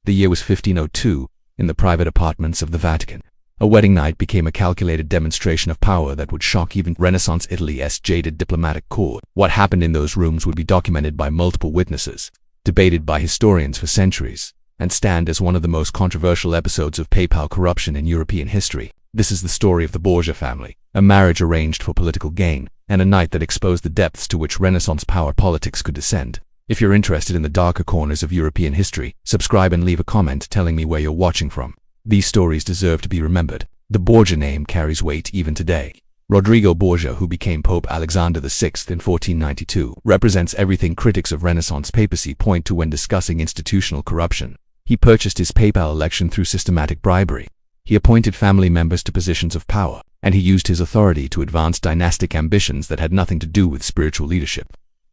The year was 1502, in the private apartments of the Vatican. A wedding night became a calculated demonstration of power that would shock even Renaissance Italy's jaded diplomatic corps. What happened in those rooms would be documented by multiple witnesses, debated by historians for centuries, and stand as one of the most controversial episodes of papal corruption in European history. This is the story of the Borgia family, a marriage arranged for political gain, and a night that exposed the depths to which Renaissance power politics could descend. If you're interested in the darker corners of European history, subscribe and leave a comment telling me where you're watching from. These stories deserve to be remembered. The Borgia name carries weight even today. Rodrigo Borgia, who became Pope Alexander VI in 1492, represents everything critics of Renaissance papacy point to when discussing institutional corruption. He purchased his papal election through systematic bribery. He appointed family members to positions of power, and he used his authority to advance dynastic ambitions that had nothing to do with spiritual leadership.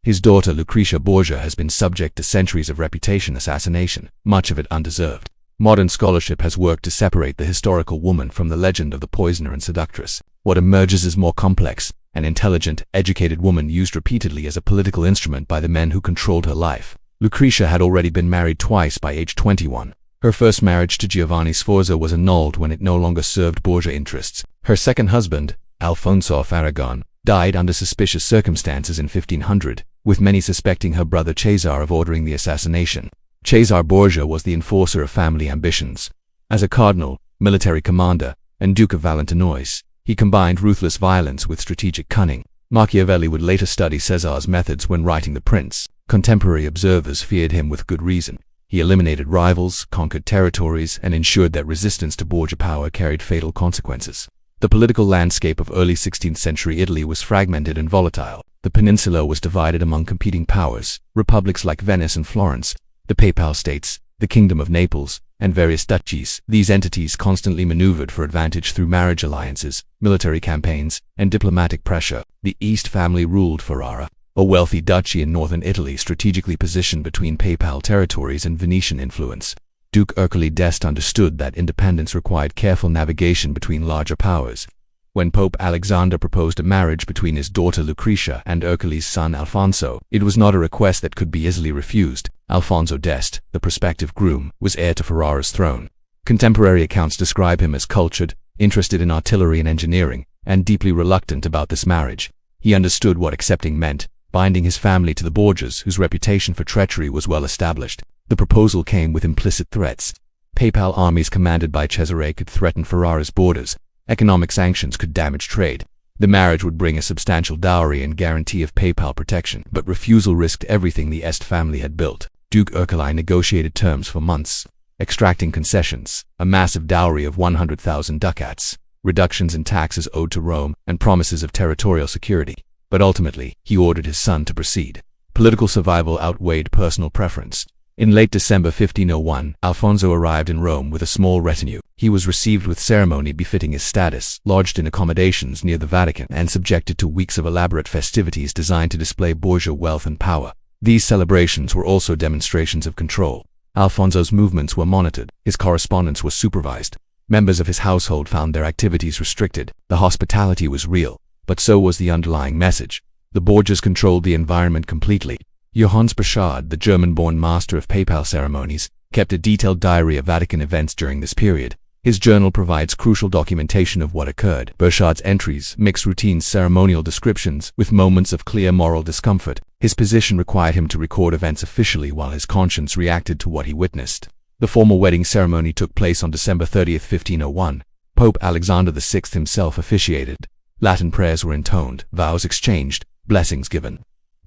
His daughter Lucretia Borgia has been subject to centuries of reputation assassination, much of it undeserved. Modern scholarship has worked to separate the historical woman from the legend of the poisoner and seductress. What emerges is more complex, an intelligent, educated woman used repeatedly as a political instrument by the men who controlled her life. Lucretia had already been married twice by age 21. Her first marriage to Giovanni Sforza was annulled when it no longer served Borgia interests. Her second husband, Alfonso of Aragon, died under suspicious circumstances in 1500, with many suspecting her brother Cesare of ordering the assassination. Cesare Borgia was the enforcer of family ambitions. As a cardinal, military commander, and Duke of Valentinois, he combined ruthless violence with strategic cunning. Machiavelli would later study Caesar's methods when writing The Prince. Contemporary observers feared him with good reason. He eliminated rivals, conquered territories, and ensured that resistance to Borgia power carried fatal consequences. The political landscape of early 16th century Italy was fragmented and volatile. The peninsula was divided among competing powers, republics like Venice and Florence, the Papal States, the Kingdom of Naples, and various duchies. These entities constantly maneuvered for advantage through marriage alliances, military campaigns, and diplomatic pressure. The East family ruled Ferrara, a wealthy duchy in northern Italy strategically positioned between papal territories and Venetian influence. Duke Ercole d'Este understood that independence required careful navigation between larger powers. When Pope Alexander proposed a marriage between his daughter Lucretia and Ercole's son Alfonso, it was not a request that could be easily refused. Alfonso d'Este, the prospective groom, was heir to Ferrara's throne. Contemporary accounts describe him as cultured, interested in artillery and engineering, and deeply reluctant about this marriage. He understood what accepting meant, binding his family to the Borgias, whose reputation for treachery was well established. The proposal came with implicit threats. Papal armies commanded by Cesare could threaten Ferrara's borders. Economic sanctions could damage trade. The marriage would bring a substantial dowry and guarantee of papal protection, but refusal risked everything the Este family had built. Duke Ercole negotiated terms for months, extracting concessions, a massive dowry of 100,000 ducats, reductions in taxes owed to Rome, and promises of territorial security. But ultimately, he ordered his son to proceed. Political survival outweighed personal preference. In late December 1501, Alfonso arrived in Rome with a small retinue. He was received with ceremony befitting his status, lodged in accommodations near the Vatican, and subjected to weeks of elaborate festivities designed to display Borgia wealth and power. These celebrations were also demonstrations of control. Alfonso's movements were monitored, his correspondence was supervised. Members of his household found their activities restricted. The hospitality was real, but so was the underlying message. The Borgias controlled the environment completely. Johannes Burchard, the German-born master of papal ceremonies, kept a detailed diary of Vatican events during this period. His journal provides crucial documentation of what occurred. Burchard's entries mix routine ceremonial descriptions with moments of clear moral discomfort. His position required him to record events officially while his conscience reacted to what he witnessed. The formal wedding ceremony took place on December 30, 1501. Pope Alexander VI himself officiated. Latin prayers were intoned, vows exchanged, blessings given.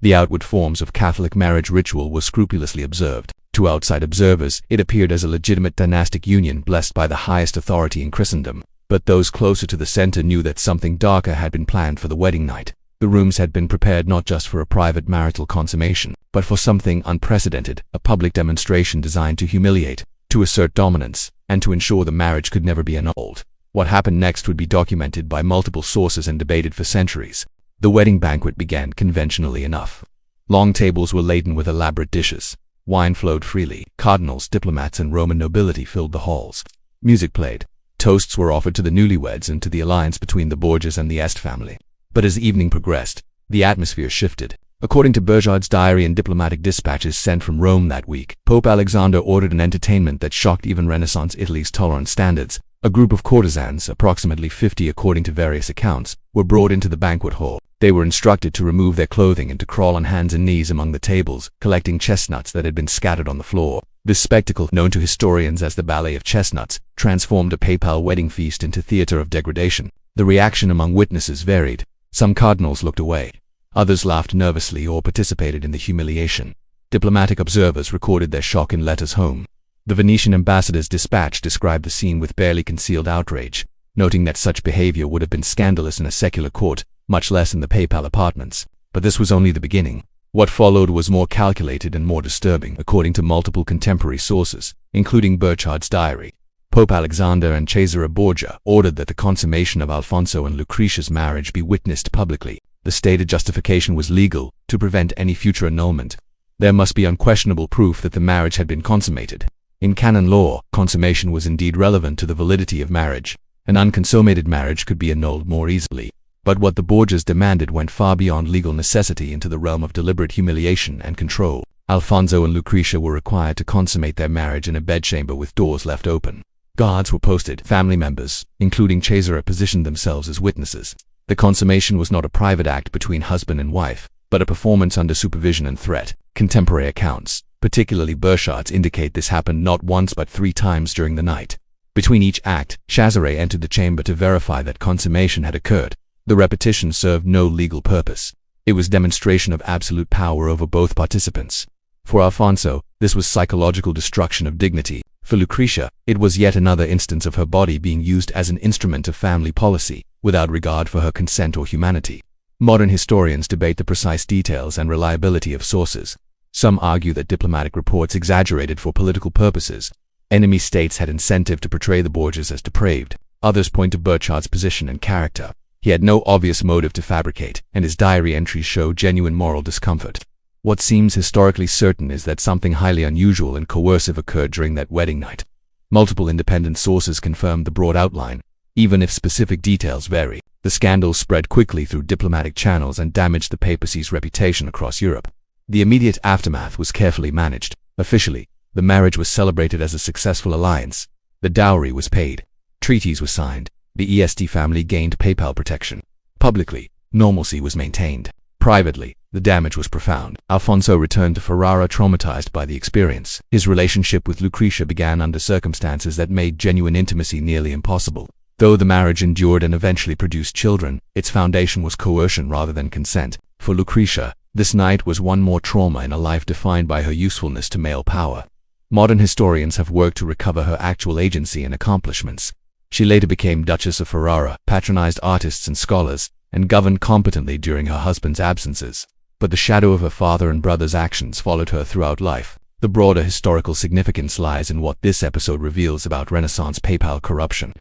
The outward forms of Catholic marriage ritual were scrupulously observed. To outside observers, it appeared as a legitimate dynastic union blessed by the highest authority in Christendom. But those closer to the center knew that something darker had been planned for the wedding night. The rooms had been prepared not just for a private marital consummation, but for something unprecedented, a public demonstration designed to humiliate, to assert dominance, and to ensure the marriage could never be annulled. What happened next would be documented by multiple sources and debated for centuries. The wedding banquet began conventionally enough. Long tables were laden with elaborate dishes. Wine flowed freely. Cardinals, diplomats, and Roman nobility filled the halls. Music played. Toasts were offered to the newlyweds and to the alliance between the Borgias and the Este family. But as evening progressed, the atmosphere shifted. According to Burchard's diary and diplomatic dispatches sent from Rome that week, Pope Alexander ordered an entertainment that shocked even Renaissance Italy's tolerant standards. A group of courtesans, approximately 50 according to various accounts, were brought into the banquet hall. They were instructed to remove their clothing and to crawl on hands and knees among the tables, collecting chestnuts that had been scattered on the floor. This spectacle, known to historians as the Ballet of Chestnuts, transformed a papal wedding feast into theater of degradation. The reaction among witnesses varied. Some cardinals looked away. Others laughed nervously or participated in the humiliation. Diplomatic observers recorded their shock in letters home. The Venetian ambassador's dispatch described the scene with barely concealed outrage, noting that such behavior would have been scandalous in a secular court, much less in the papal apartments. But this was only the beginning. What followed was more calculated and more disturbing, according to multiple contemporary sources, including Burchard's diary. Pope Alexander and Cesare Borgia ordered that the consummation of Alfonso and Lucretia's marriage be witnessed publicly. The stated justification was legal, to prevent any future annulment. There must be unquestionable proof that the marriage had been consummated. In canon law, consummation was indeed relevant to the validity of marriage. An unconsummated marriage could be annulled more easily. But what the Borgias demanded went far beyond legal necessity into the realm of deliberate humiliation and control. Alfonso and Lucretia were required to consummate their marriage in a bedchamber with doors left open. Guards were posted. Family members, including Cesare, positioned themselves as witnesses. The consummation was not a private act between husband and wife, but a performance under supervision and threat. Contemporary accounts, particularly Burchard's, indicate this happened not once but 3 times during the night. Between each act, Cesare entered the chamber to verify that consummation had occurred. The repetition served no legal purpose. It was demonstration of absolute power over both participants. For Alfonso, this was psychological destruction of dignity. For Lucretia, it was yet another instance of her body being used as an instrument of family policy, without regard for her consent or humanity. Modern historians debate the precise details and reliability of sources. Some argue that diplomatic reports exaggerated for political purposes. Enemy states had incentive to portray the Borgias as depraved. Others point to Burchard's position and character. He had no obvious motive to fabricate, and his diary entries show genuine moral discomfort. What seems historically certain is that something highly unusual and coercive occurred during that wedding night. Multiple independent sources confirmed the broad outline, even if specific details vary. The scandal spread quickly through diplomatic channels and damaged the papacy's reputation across Europe. The immediate aftermath was carefully managed. Officially, the marriage was celebrated as a successful alliance. The dowry was paid. Treaties were signed. The Este family gained papal protection. Publicly, normalcy was maintained. Privately, the damage was profound. Alfonso returned to Ferrara traumatized by the experience. His relationship with Lucretia began under circumstances that made genuine intimacy nearly impossible. Though the marriage endured and eventually produced children, its foundation was coercion rather than consent. For Lucretia, this night was one more trauma in a life defined by her usefulness to male power. Modern historians have worked to recover her actual agency and accomplishments. She later became Duchess of Ferrara, patronized artists and scholars, and governed competently during her husband's absences. But the shadow of her father and brother's actions followed her throughout life. The broader historical significance lies in what this episode reveals about Renaissance papal corruption.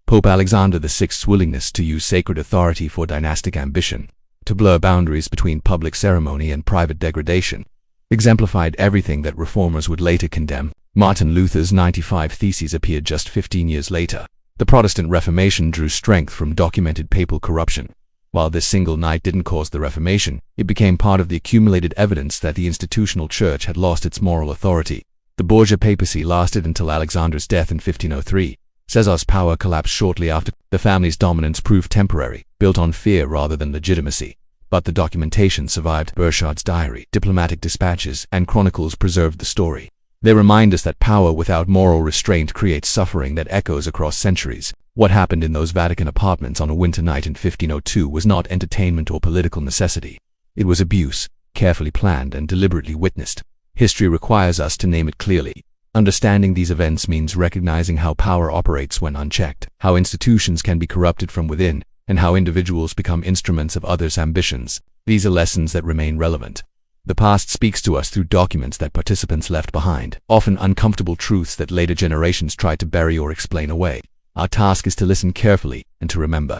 Pope Alexander VI's willingness to use sacred authority for dynastic ambition, to blur boundaries between public ceremony and private degradation, exemplified everything that reformers would later condemn. Martin Luther's 95 Theses appeared just 15 years later. The Protestant Reformation drew strength from documented papal corruption. While this single night didn't cause the Reformation, it became part of the accumulated evidence that the institutional church had lost its moral authority. The Borgia papacy lasted until Alexander's death in 1503. Caesar's power collapsed shortly after. The family's dominance proved temporary, built on fear rather than legitimacy. But the documentation survived. Burchard's diary, diplomatic dispatches, and chronicles preserved the story. They remind us that power without moral restraint creates suffering that echoes across centuries. What happened in those Vatican apartments on a winter night in 1502 was not entertainment or political necessity. It was abuse, carefully planned and deliberately witnessed. History requires us to name it clearly. Understanding these events means recognizing how power operates when unchecked, how institutions can be corrupted from within, and how individuals become instruments of others' ambitions. These are lessons that remain relevant. The past speaks to us through documents that participants left behind, often uncomfortable truths that later generations tried to bury or explain away. Our task is to listen carefully and to remember.